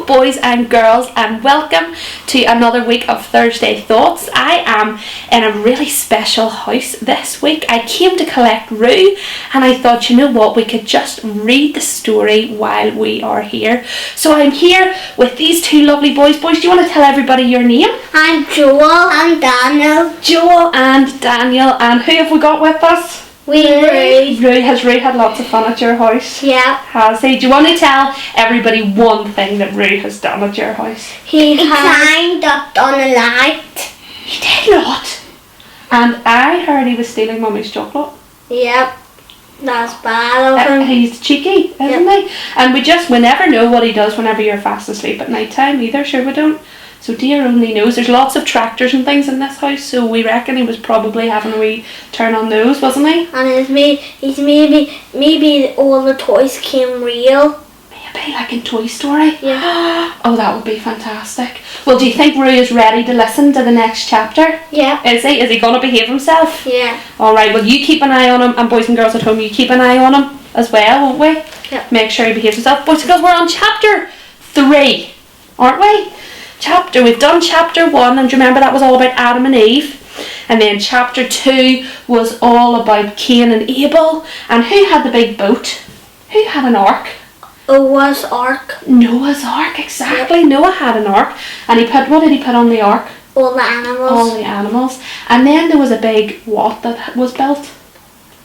boys and girls, and welcome to another week of Thursday Thoughts. I am in a really special house this week. I came to collect Rue and I thought, you know what, we could just read the story while we are here. So I'm here with these two lovely boys. Boys, do you want to tell everybody your name? I'm Joel and Daniel. Joel and Daniel. And who have we got with us? Rue. Has Rue had lots of fun at your house? Yeah. Has he? Do you want to tell everybody one thing that Rue has done at your house? He climbed up on a light. He did not. And I heard he was stealing Mummy's chocolate. Yep. That's bad of him. He's cheeky, isn't he? And we never know what he does whenever you're fast asleep at night time either. Sure we don't. So dear only knows. There's lots of tractors and things in this house, so we reckon he was probably having a wee turn on those, wasn't he? And maybe all the toys came real. Maybe like in Toy Story. Yeah. Oh, that would be fantastic. Well, do you think Rue is ready to listen to the next chapter? Yeah. Is he? Is he going to behave himself? Yeah. Alright, well you keep an eye on him, and boys and girls at home, you keep an eye on him as well, won't we? Yeah. Make sure he behaves himself. Boys and girls, we're on chapter 3, aren't we? We've done chapter 1, and remember that was all about Adam and Eve. And then chapter 2 was all about Cain and Abel. And who had the big boat? Who had an ark? Noah's Ark. Noah's Ark, exactly. Yep. Noah had an ark. And what did he put on the ark? All the animals. All the animals. And then there was a big what that was built?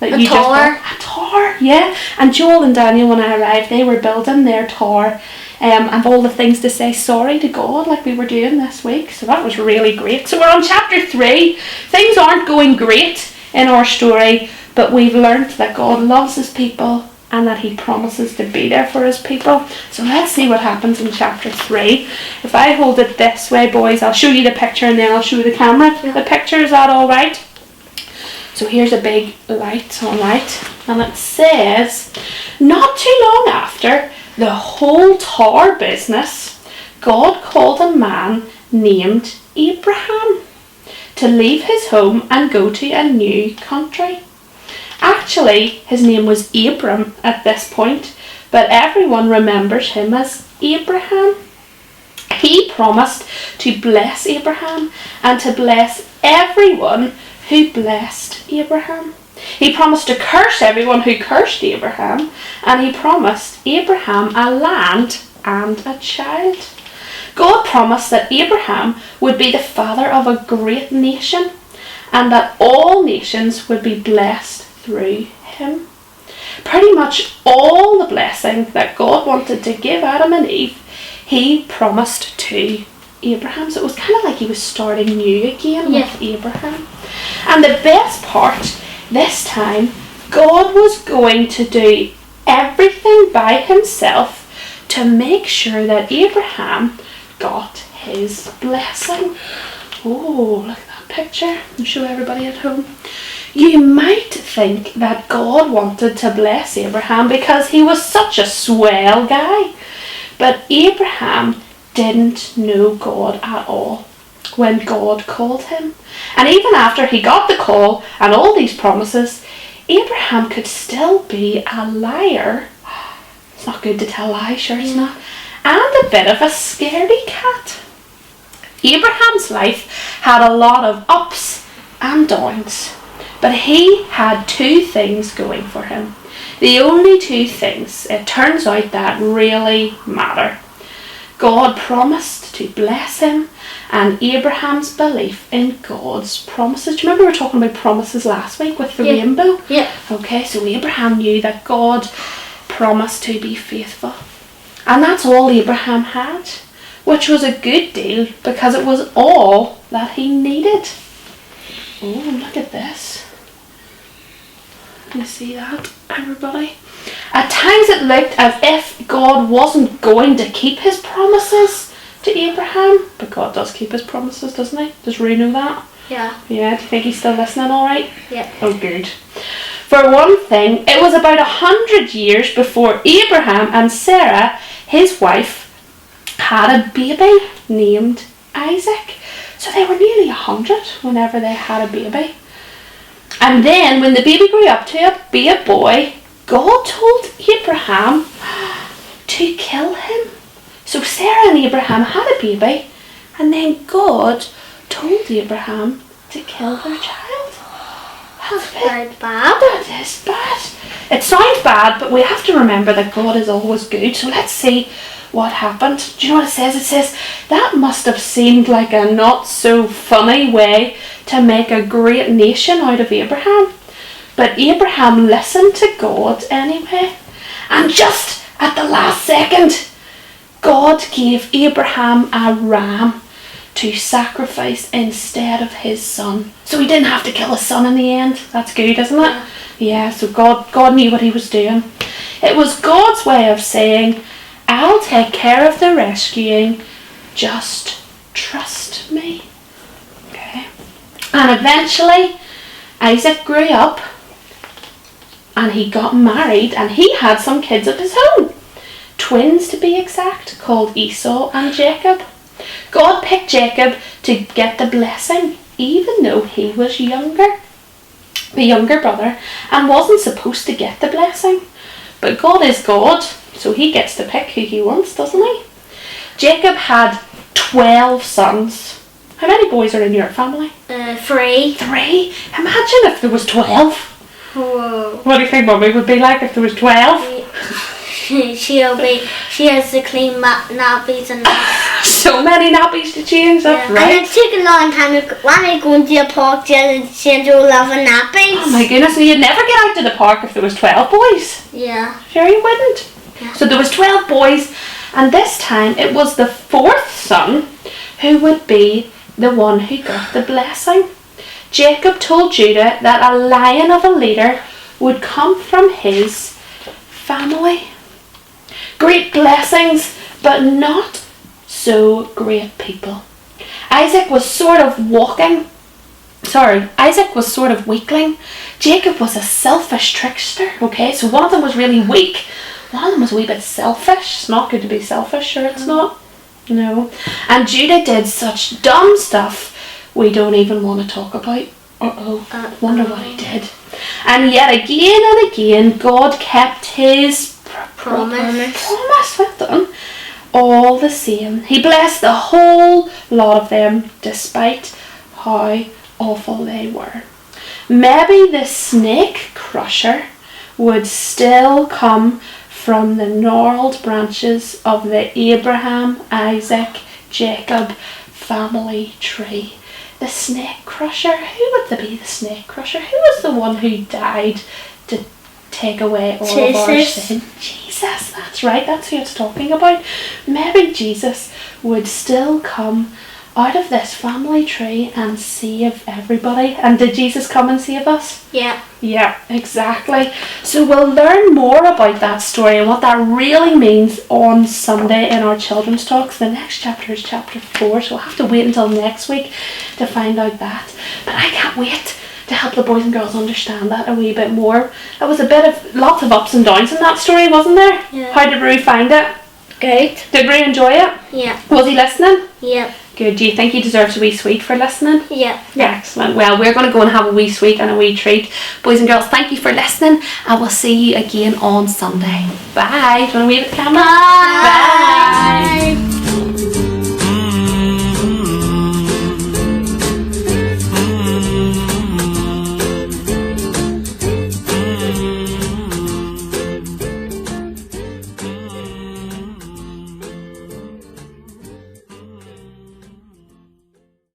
A tower. A tower, yeah. And Joel and Daniel, when I arrived, they were building their tower. And all the things to say sorry to God like we were doing this week. So that was really great. So we're on chapter 3. Things aren't going great in our story, but we've learnt that God loves his people and that he promises to be there for his people. So let's see what happens in chapter 3. If I hold it this way, boys, I'll show you the picture and then I'll show you the camera. Yeah. The picture, is that alright? So here's a big light, alright. And it says, not too long after the whole tower business, God called a man named Abraham to leave his home and go to a new country. Actually, his name was Abram at this point, but everyone remembers him as Abraham. He promised to bless Abraham and to bless everyone who blessed Abraham. He promised to curse everyone who cursed Abraham, and he promised Abraham a land and a child. God promised that Abraham would be the father of a great nation, and that all nations would be blessed through him. Pretty much all the blessing that God wanted to give Adam and Eve, he promised to Abraham. So it was kind of like he was starting new again with Abraham. And the best part, this time, God was going to do everything by himself to make sure that Abraham got his blessing. Oh, look at that picture. I'll show everybody at home. You might think that God wanted to bless Abraham because he was such a swell guy. But Abraham didn't know God at all when God called him. And even after he got the call and all these promises, Abraham could still be a liar. It's not good to tell lies, sure it's not. And a bit of a scaredy cat. Abraham's life had a lot of ups and downs, but he had two things going for him. The only two things, it turns out, that really matter. God promised to bless him, and Abraham's belief in God's promises. Do you remember we were talking about promises last week with the rainbow? Yeah. Okay, so Abraham knew that God promised to be faithful. And that's all Abraham had, which was a good deal because it was all that he needed. Oh, look at this. Can you see that, everybody? At times it looked as if God wasn't going to keep his promises to Abraham, but God does keep his promises, doesn't he? Does Rue know that? Yeah. Yeah, do you think he's still listening alright? Yeah. Oh, good. For one thing, it was about 100 years before Abraham and Sarah, his wife, had a baby named Isaac. So they were nearly 100 whenever they had a baby. And then when the baby grew up to be a boy, God told Abraham to kill him So Sarah and Abraham had a baby, and then God told Abraham to kill their child. That's quite bad. That is bad. It sounds bad, but we have to remember that God is always good. So let's see what happened. Do you know what it says? It says, that must have seemed like a not so funny way to make a great nation out of Abraham. But Abraham listened to God anyway. And just at the last second, God gave Abraham a ram to sacrifice instead of his son. So he didn't have to kill his son in the end. That's good, isn't it? Yeah, so God knew what he was doing. It was God's way of saying, I'll take care of the rescuing, just trust me. Okay. And eventually Isaac grew up and he got married and he had some kids of his own. Twins to be exact, called Esau and Jacob. God picked Jacob to get the blessing, even though he was younger, the younger brother, and wasn't supposed to get the blessing. But God is God, so he gets to pick who he wants, doesn't he? Jacob had 12 sons. How many boys are in your family? 3. 3? Imagine if there was 12. Whoa. What do you think Mummy would be like if there was 12? She has to clean nappies and So many nappies to change, that's right. And it took a long time when I go into a park to change all of the nappies. Oh my goodness, so you'd never get out to the park if there was 12 boys. Yeah. Sure you wouldn't. Yeah. So there was 12 boys, and this time it was the 4th son who would be the one who got the blessing. Jacob told Judah that a lion of a leader would come from his family. Great blessings, but not so great people. Isaac was sort of weakling. Jacob was a selfish trickster, okay? So one of them was really weak. One of them was a wee bit selfish. It's not good to be selfish, sure it's not. No. And Judah did such dumb stuff we don't even want to talk about. Wonder what he did. And yet again and again, God kept his promise. Well done. All the same, he blessed the whole lot of them, despite how awful they were. Maybe the snake crusher would still come from the gnarled branches of the Abraham, Isaac, Jacob family tree. The snake crusher. Who would be the snake crusher? Who was the one who died to take away all of our sin? Jesus, that's right, that's who it's talking about. Maybe Jesus would still come out of this family tree and save everybody. And did Jesus come and save us? Yeah. Yeah, exactly. So we'll learn more about that story and what that really means on Sunday in our children's talks. The next chapter is chapter 4, so we'll have to wait until next week to find out that. But I can't wait to help the boys and girls understand that a wee bit more. It was lots of ups and downs in that story, wasn't there? Yeah. How did Rue find it? Good. Did Rue enjoy it? Yeah. Was he listening? Yeah. Good. Do you think he deserves a wee sweet for listening? Yeah. Excellent. Well, we're going to go and have a wee sweet and a wee treat. Boys and girls, thank you for listening, and we'll see you again on Sunday. Bye. Do you want to wave at the camera? Bye. Bye.